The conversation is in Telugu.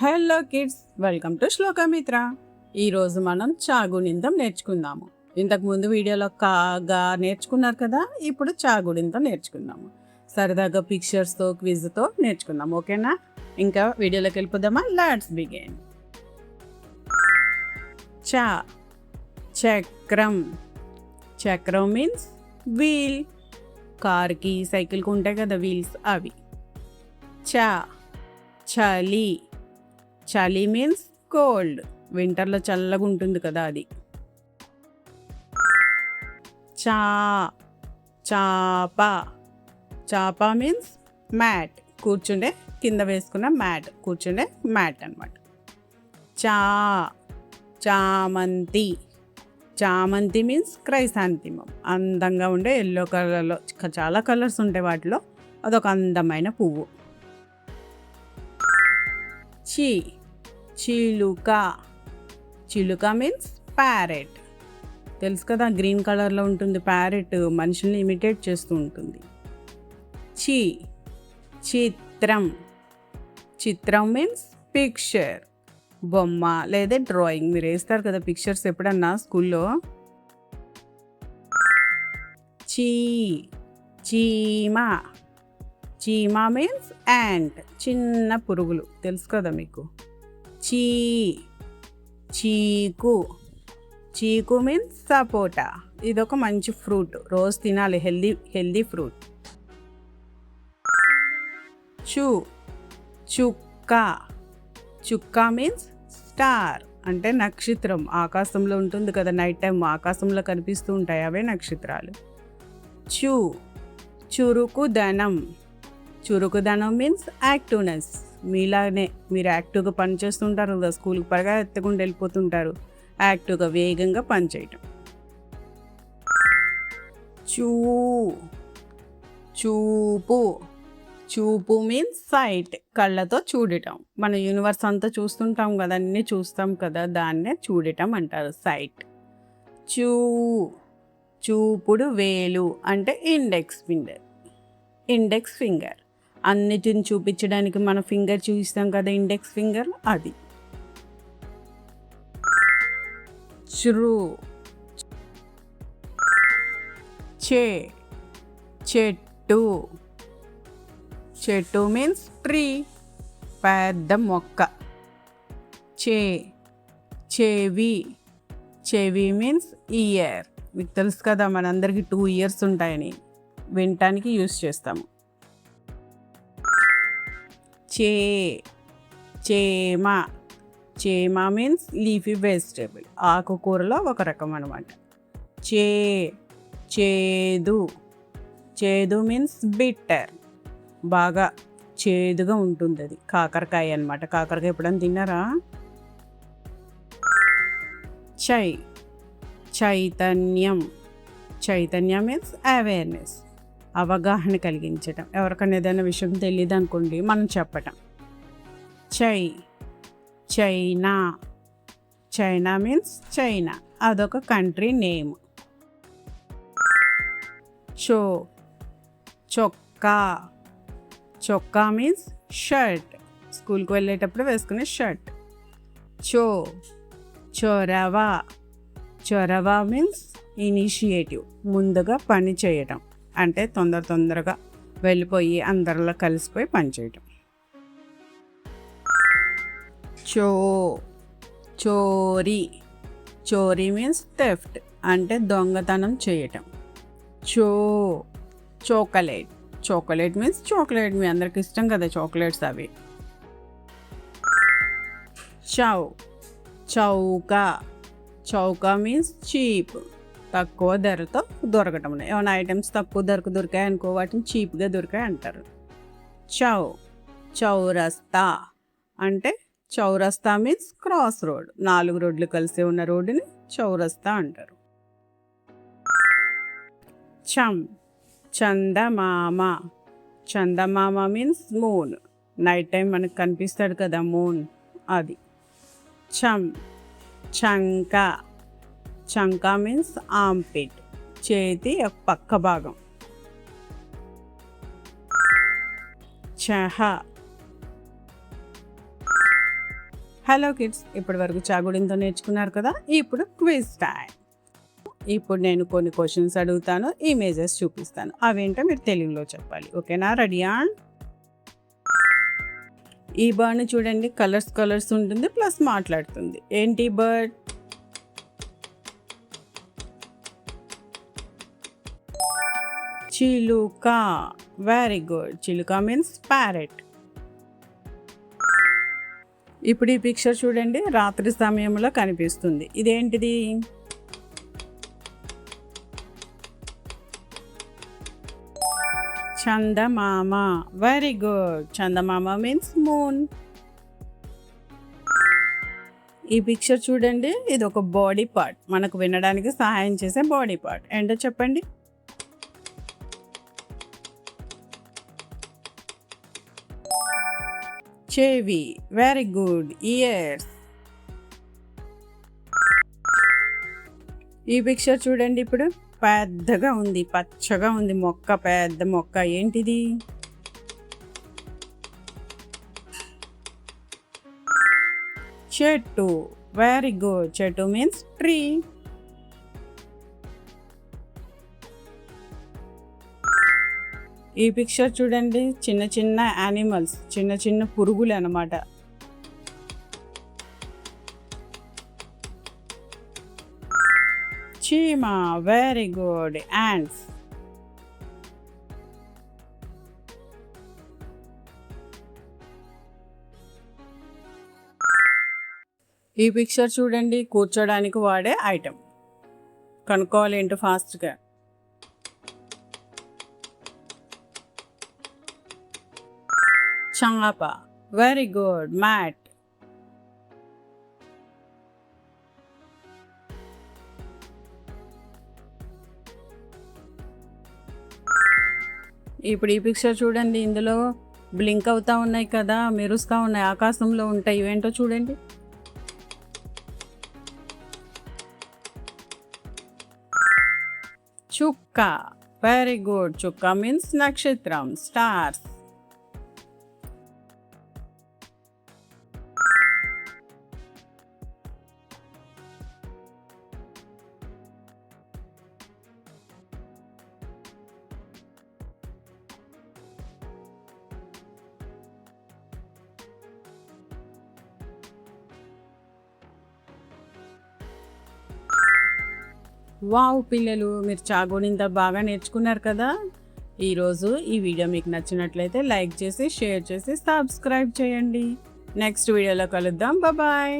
Hello kids, welcome to Shlokamitra. ఈరోజు మనం చాగుణింతం నేర్చుకుందాము. ఇంతకుముందు వీడియోలో కాగా నేర్చుకున్నారు కదా, ఇప్పుడు చాగుణింతం నేర్చుకుందాము. సరదాగా పిక్చర్స్తో క్విజ్తో నేర్చుకుందాం, ఓకేనా? ఇంకా వీడియోలోకి వెళ్ళిపోదామా? Let's begin. చా చక్రం. చక్రం మీన్స్ వీల్. కార్కి సైకిల్కి ఉంటాయి కదా వీల్స్, అవి. చా చలి. చలి మీన్స్ కోల్డ్. వింటర్లో చల్లగా ఉంటుంది కదా, అది. చా చాప. చాప మీన్స్ మ్యాట్. కూర్చుండే కింద వేసుకున్న మ్యాట్, కూర్చుండే మ్యాట్ అనమాట. చా చామంతి. చామంతి మీన్స్ క్రైసాంతిమం. అందంగా ఉండే ఎల్లో కలర్లో, చాలా కలర్స్ ఉంటాయి వాటిలో, అదొక అందమైన పువ్వు. చి చిలుక. చిలుక మీన్స్ ప్యారెట్. తెలుసు కదా, గ్రీన్ కలర్లో ఉంటుంది ప్యారెట్, మనుషుల్ని ఇమిటేట్ చేస్తూ ఉంటుంది. చి చిత్రం. చిత్రం మీన్స్ పిక్చర్, బొమ్మ లేదా డ్రాయింగ్. మీరు వేస్తారు కదా పిక్చర్స్ ఎప్పుడన్నా స్కూల్లో. చీ చీమ. చీమ మీన్స్ యాంట్, చిన్న పురుగులు. తెలుసు కదా మీకు. చీ చీకు. చీకు మీన్స్ సపోటా. ఇదొక మంచి ఫ్రూట్, రోజు తినాలి, హెల్దీ ఫ్రూట్. చు చుక్క. చుక్క మీన్స్ స్టార్, అంటే నక్షత్రం. ఆకాశంలో ఉంటుంది కదా, నైట్ టైం ఆకాశంలో కనిపిస్తూ ఉంటాయి, అవే నక్షత్రాలు. చు చురుకుదనం. చురుకుదనం మీన్స్ యాక్టివ్నెస్. మీలానే మీరు యాక్టివ్గా పనిచేస్తుంటారు కదా, స్కూల్కి పరగా ఎత్తకుండా వెళ్ళిపోతుంటారు, యాక్టివ్గా వేగంగా పనిచేయటం. చూ చూపు. చూపు మీన్స్ సైట్, కళ్ళతో చూడటం. మన యూనివర్స్ అంతా చూస్తుంటాం కదా, అన్నీ చూస్తాం కదా, దాన్నే చూడటం అంటారు, సైట్. చూ చూపుడు వేలు అంటే ఇండెక్స్ ఫింగర్. ఇండెక్స్ ఫింగర్ అన్నిటిని చూపించడానికి మన ఫింగర్ చూపిస్తాం కదా, ఇండెక్స్ ఫింగర్, అది. చ్రు చే చెట్టు. చెట్టు మీన్స్ ట్రీ, పెద్ద మొక్క. చే చెవి. చెవి మీన్స్ ఇయర్. మీకు తెలుసు కదా, మనందరికీ 2 ears ఉంటాయని, వినటానికి యూస్ చేస్తాము. చే చేమ. చేమ మీన్స్ లీఫీ వెజిటేబుల్, ఆకుకూరలో ఒక రకం అనమాట. చే చేదు. చేదు మీన్స్ బిట్టర్, బాగా చేదుగా ఉంటుంది, అది కాకరకాయ అనమాట. కాకరకాయ ఎప్పుడైనా తిన్నారా? చై చైతన్యం. చైతన్యం మీన్స్ అవేర్నెస్, అవగాహన కలిగించటం. ఎవరికైనా ఏదైనా విషయం తెలియదు అనుకోండి, మనం చెప్పటం. చై చైనా. చైనా మీన్స్ చైనా, అదొక కంట్రీ నేమ్. చో చొక్కా. చొక్కా మీన్స్ షర్ట్, స్కూల్కి వెళ్ళేటప్పుడు వేసుకునే షర్ట్. చో చొరవ. చొరవ మీన్స్ ఇనిషియేటివ్, ముందుగా పని చేయటం, అంటే తొందరగా వెళ్ళిపోయి అందరిలో కలిసిపోయి పనిచేయటం. చో చోరీ. చోరీ మీన్స్ థెఫ్ట్, అంటే దొంగతనం చేయటం. చో చాక్లెట్. చాక్లెట్ మీన్స్ చాక్లెట్, మీ అందరికి ఇష్టం కదా చాక్లెట్స్, అవి. చౌ చౌక. చౌక మీన్స్ చీప్, తక్కువ ధరతో దొరకటం. ఏమైనా ఐటమ్స్ తక్కువ ధరకు దొరికాయి అనుకో, వాటిని చీప్గా దొరికాయి అంటారు. చౌ చౌరస్తా. అంటే చౌరస్తా మీన్స్ క్రాస్ రోడ్, 4 రోడ్లు కలిసి ఉన్న రోడ్డుని చౌరస్తా అంటారు. చం చందమామ. చందమామ మీన్స్ మూన్, నైట్ టైం మనకు కనిపిస్తాడు కదా మూన్, అది. చం చంక. చంక మీన్స్ ఆంపిట్, చేతి పక్క భాగం. చహ హలో కిడ్స్, ఇప్పటి వరకు చాగుడింతో నేర్చుకున్నారు కదా. ఇప్పుడు క్విజ్ టైం. ఇప్పుడు నేను కొన్ని క్వశ్చన్స్ అడుగుతాను, ఇమేజెస్ చూపిస్తాను. అవేంటో మీరు తెలుగులో చెప్పాలి. ఓకేనా? రెడీయా? ఈ బర్డ్ని చూడండి, కలర్స్ ఉంటుంది, ప్లస్ మాట్లాడుతుంది. ఏంటి బర్డ్? చిలుక. Very good. చిలుక మీన్స్ ప్యారెట్. ఇప్పుడు ఈ పిక్చర్ చూడండి, రాత్రి సమయంలో కనిపిస్తుంది. ఇదేంటిది? చందమామ. Very good. చందమామ మీన్స్ మూన్. ఈ పిక్చర్ చూడండి, ఇది ఒక బాడీ పార్ట్, మనకు వినడానికి సహాయం చేసే బాడీ పార్ట్. ఏంటో చెప్పండి. చెవి. Very good. ఇయర్స్. ఈ పిక్చర్ చూడండి, ఇప్పుడు పెద్దగా ఉంది, పచ్చగా ఉంది మొక్క, పెద్ద మొక్క. ఏంటిది? చెట్టు. Very good. చెట్టు మీన్స్ ట్రీ. ఈ పిక్చర్ చూడండి, చిన్న చిన్న యానిమల్స్, చిన్న చిన్న పురుగులు అన్నమాట. చీమ. Very good. యాంట్స్. ఈ పిక్చర్ చూడండి, కూర్చోడానికి వాడే ఐటెం. కనుక్కోవాలి ఏంటో ఫాస్ట్గా. చాప. Very good. మ్యాట్. ఇప్పుడు ఈ పిక్చర్ చూడండి, ఇందులో బ్లింక్ అవుతా ఉన్నాయి కదా, మెరుస్తూ ఉన్నాయి, ఆకాశంలో ఉంటాయి. ఇవేంటో చూడండి. చుక్క. Very good. చుక్క మీన్స్ నక్షత్రం, స్టార్స్. వావ్ పిల్లలు, మీరు చాగుడింత బాగా నేర్చుకున్నారు కదా. ఈరోజు ఈ వీడియో మీకు నచ్చినట్లయితే లైక్ చేసి, షేర్ చేసి, సబ్స్క్రైబ్ చేయండి. నెక్స్ట్ వీడియోలో కలుద్దాం. బాయ్.